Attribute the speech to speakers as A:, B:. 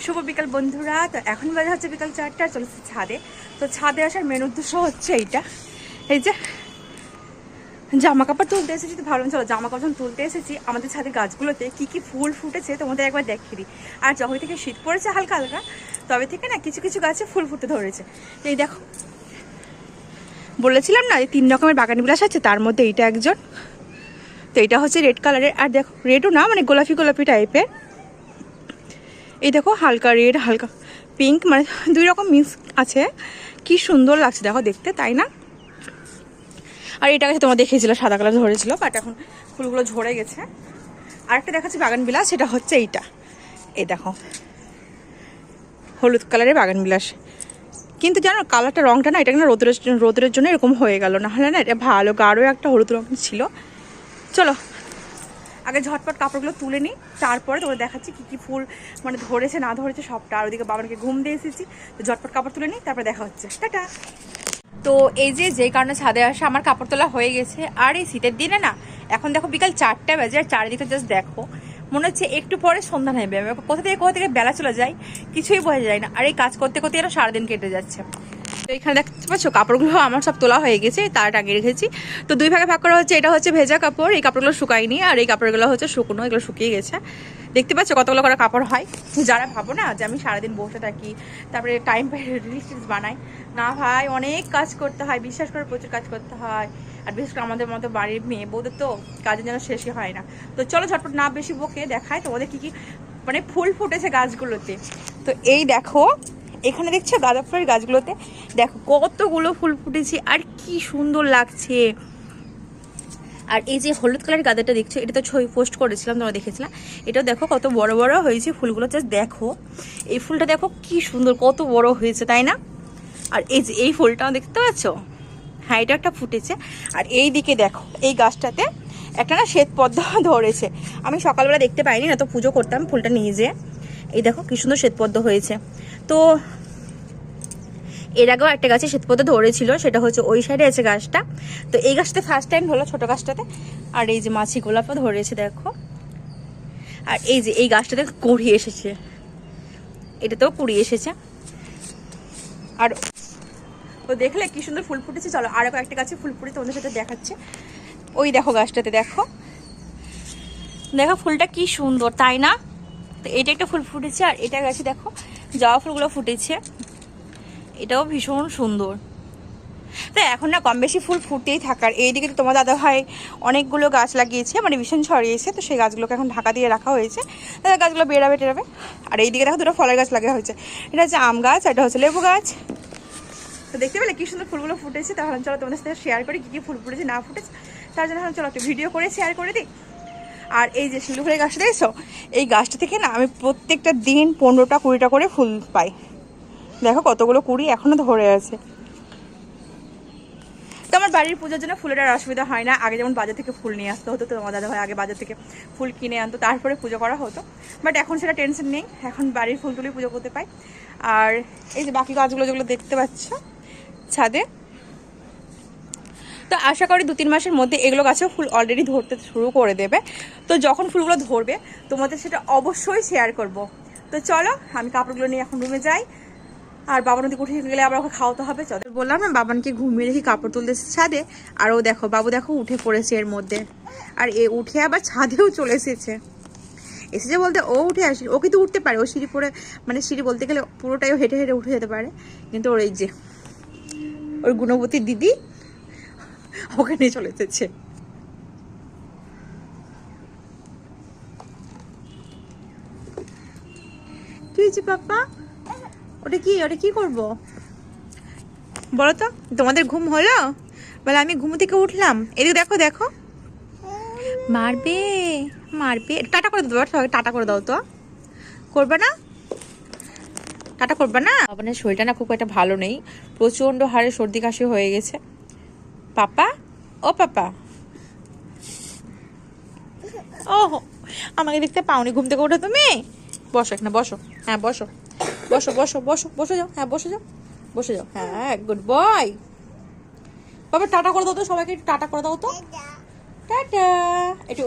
A: শুভ বিকাল বন্ধুরা। তো এখন বাজে হচ্ছে বিকাল 4টা, চলেছে ছাদে। তো ছাদে আসার মেন উদ্দেশ্য হচ্ছে এইটা, এই যে জামা কাপড় তুলতে এসেছি। তো ভাবলাম চলো জামা কাপড় তুলতে এসেছি, আমাদের ছাদের গাছগুলোতে কি কি ফুল ফুটেছে তোমাদের একবার দেখিয়ে দিই। আর যখন থেকে শীত পড়েছে হালকা হালকা, তবে থেকে না কিছু কিছু গাছে ফুল ফুটে ধরেছে। এই দেখো, বলেছিলাম না এই 3 রকমের বাগান বিলাস আছে, তার মধ্যে এইটা একজন। তো এটা হচ্ছে রেড কালারের, আর দেখো রেডও না, মানে গোলাপি গোলাপি টাইপের। এই দেখো হালকা রেড হালকা পিঙ্ক, মানে 2 রকম মিক্স আছে। কি সুন্দর লাগছে দেখো দেখতে, তাই না? আর এটা কাছে তোমরা দেখেছিল সাদা কালার ধরেছিল, বাট এখন ফুলগুলো ঝরে গেছে। আরেকটা দেখাচ্ছি বাগান বিলাস, সেটা হচ্ছে এইটা। এই দেখো হলুদ কালারের বাগান বিলাস, কিন্তু জানো কালারটা রঙটা না, এটা না রোদের জন্য এরকম হয়ে গেল, না হলে না এটা ভালো গাঢ় একটা হলুদ রঙ ছিল। চলো আগে ঝটপট কাপড়গুলো তুলে নিই, তারপরে তোমরা দেখাচ্ছি কি কি ফুল মানে ধরেছে না ধরেছে সবটা। আর ওদিকে বাবাকে ঘুম দিয়ে এসেছি, তো ঝটপট কাপড় তুলে নিই, তারপরে দেখা হচ্ছে। টাটা। তো এই যে কারণে ছাদে আসা আমার কাপড় তোলা হয়ে গেছে। আর এই শীতের দিনে না এখন দেখো বিকাল 4টা বাজে, আর চারিদিকে জাস্ট দেখো মনে হচ্ছে একটু পরে সন্ধ্যা নেবে। কোথা থেকে বেলা চলে যায় কিছুই বোঝা যায় না। আর এই কাজ করতে করতে এরা সারাদিন কেটে যাচ্ছে। তো এখানে দেখতে পাচ্ছ কাপড়গুলো আমার সব তোলা হয়ে গেছে, তার টাঙিয়ে রেখেছি। তো 2 ভাগে ভাগ করা হচ্ছে, এটা হচ্ছে ভেজা কাপড়, এই কাপড়গুলো শুকায়নি, আর এই কাপড়গুলো হচ্ছে শুকনো, এগুলো শুকিয়ে গেছে। দেখতে পাচ্ছ কতগুলো করে কাপড় হয়। যারা ভাবো না যে আমি সারাদিন বসে থাকি, তারপরে টাইম পাই রিলস বানাই, না ভাই অনেক কাজ করতে হয়, বিশ্বাস করে প্রচুর কাজ করতে হয়। আর বিশেষ করে আমাদের মতো বাড়ির মেয়ে বউদের তো কাজের যেন শেষই হয় না। তো চলো ঝটপট না বেশি বকে দেখায় তোমাদের কি কি মানে ফুল ফুটেছে গাছগুলোতে। তো এই দেখো এখানে দেখছো গাঁদা ফুলের গাছগুলোতে দেখো কতগুলো ফুল ফুটেছে, আর কি সুন্দর লাগছে। আর এই যে হলুদ কালারের গাঁদাটা দেখছো, এটা তো ছবি পোস্ট করেছিলাম, তোমরা দেখেছিলাম। এটাও দেখো কত বড় বড় হয়েছে ফুলগুলো, জাস্ট দেখো এই ফুলটা দেখো কি সুন্দর, কত বড় হয়েছে, তাই না? আর এই যে এই ফুলটাও দেখতে পাচ্ছ, হ্যাঁ এটা একটা ফুটেছে। আর এই দিকে দেখো এই গাছটাতে একটা না শ্বেতপদ্ম ধরেছে, আমি সকালবেলা দেখতে পাইনি, না তো পুজো করতাম ফুলটা নিয়ে যেয়ে। এই দেখো কি সুন্দর শ্বেতপদ্ম হয়েছে। তো এর আগেও একটা গাছে শ্বেতপদ্ম ধরেছিল, সেটা হচ্ছে ওই সাইডে আছে গাছটা। তো এই গাছটাতে ফার্স্ট টাইম হলো, ছোট গাছটাতে। আর এই যে মাছি গোলাপও ধরেছে দেখো। আর এই যে এই গাছটাতে কুড়ি এসেছে, এটাতেও কুড়ি এসেছে। আর ও দেখলে কি সুন্দর ফুল ফুটেছে। চলো আর একটা গাছে ফুল ফুটে তোমাদের সাথে দেখাচ্ছে। ওই দেখো গাছটাতে দেখো দেখো ফুলটা কি সুন্দর, তাই না? তো এটা একটা ফুল ফুটেছে, আর এটা গাছে দেখো জবা ফুলগুলো ফুটেছে, এটাও ভীষণ সুন্দর। তো এখন না কম বেশি ফুল ফুটতেই থাকার। এইদিকে তো তোমার দাদা ভাই অনেকগুলো গাছ লাগিয়েছে, মানে ভীষণ ছড়িয়েছে, তো সেই গাছগুলোকে এখন ঢাকা দিয়ে রাখা হয়েছে, তাহলে গাছগুলো বেরাবে টেরাবে। আর এইদিকে দেখো 2টা ফলের গাছ লাগা হয়েছে, এটা হচ্ছে আম গাছ, এটা হচ্ছে লেবু গাছ। তো দেখতে পেলে কি সুন্দর ফুলগুলো ফুটেছে। তাহলে চলো তোমাদের সাথে শেয়ার করি কি কি ফুল ফুটেছে না ফুটেছে, তার জন্য চলো একটা ভিডিও করে শেয়ার করে দিই। আর এই যে শিলু ফুলের গাছটা দেখছো, এই গাছটা থেকে না আমি প্রত্যেকটা দিন 15টা 20টা করে ফুল পাই। দেখো কতগুলো কুড়ি এখনো ধরে আছে। তো আমার বাড়ির পুজোর জন্য ফুলের আর অসুবিধা হয় না। আগে যেমন বাজার থেকে ফুল নিয়ে আসতে হতো, তো তোমার দাদা ভাই আগে বাজার থেকে ফুল কিনে আনতো, তারপরে পুজো করা হতো। বাট এখন সেটা টেনশন নেই, এখন বাড়ির ফুল তুলেই পুজো করতে পাই। আর এই যে বাকি গাছগুলো যেগুলো দেখতে পাচ্ছ ছাদে, তো আশা করি 2-3 মাসের মধ্যে এগুলো গাছেও ফুল অলরেডি ধরতে শুরু করে দেবে। তো যখন ফুলগুলো ধরবে তোমাদের সেটা অবশ্যই শেয়ার করব। তো চলো আমি কাপড়গুলো নিয়ে এখন রুমে যাই, আর বাবা নদী উঠে গেলে আবার ওকে খাওয়াতে হবে। চল বললাম না বাবানকে ঘুমিয়ে রেখে কাপড় তুলতে ছাদে, আর ও দেখো বাবু দেখো উঠে পড়েছে এর মধ্যে। আর এ উঠে আবার ছাদেও চলে এসেছে বলতে ও উঠে আসি, ও কিন্তু উঠতে পারে, ও সিঁড়ি পরে মানে সিঁড়ি বলতে গেলে পুরোটাই ও হেঁটে হেঁটে উঠে যেতে পারে। কিন্তু ওর এই যে ওর গুণবতী দিদি ওকে নিয়ে চলে এসেছে। কি হয়েছে পাপা? ওটা কি করবো বলো তো? তোমাদের ঘুম হলো? বলে আমি ঘুম থেকে উঠলাম, এদিকে দেখো দেখো মারবে মারবে। টাটা করে দাও সবাই, টাটা করে দাও। তো করবে না? টাটা করবে না? মানে শরীরটা না খুব একটা ভালো নেই, প্রচন্ড হারে সর্দি কাশি হয়ে গেছে। পাপা ও পাপা, ও আমাকে দেখতে পাওনি ঘুম থেকে ওঠো তুমি? বসো এখানে বসো, হ্যাঁ বসো বসো বসো বসো বসে যাও, হ্যাঁ বসে যাও বসে যাও, হ্যাঁ গুড বয়। বাবা টাটা করে দাও তো সবাইকে, টাটা করে দাও তো, টাটা। একটু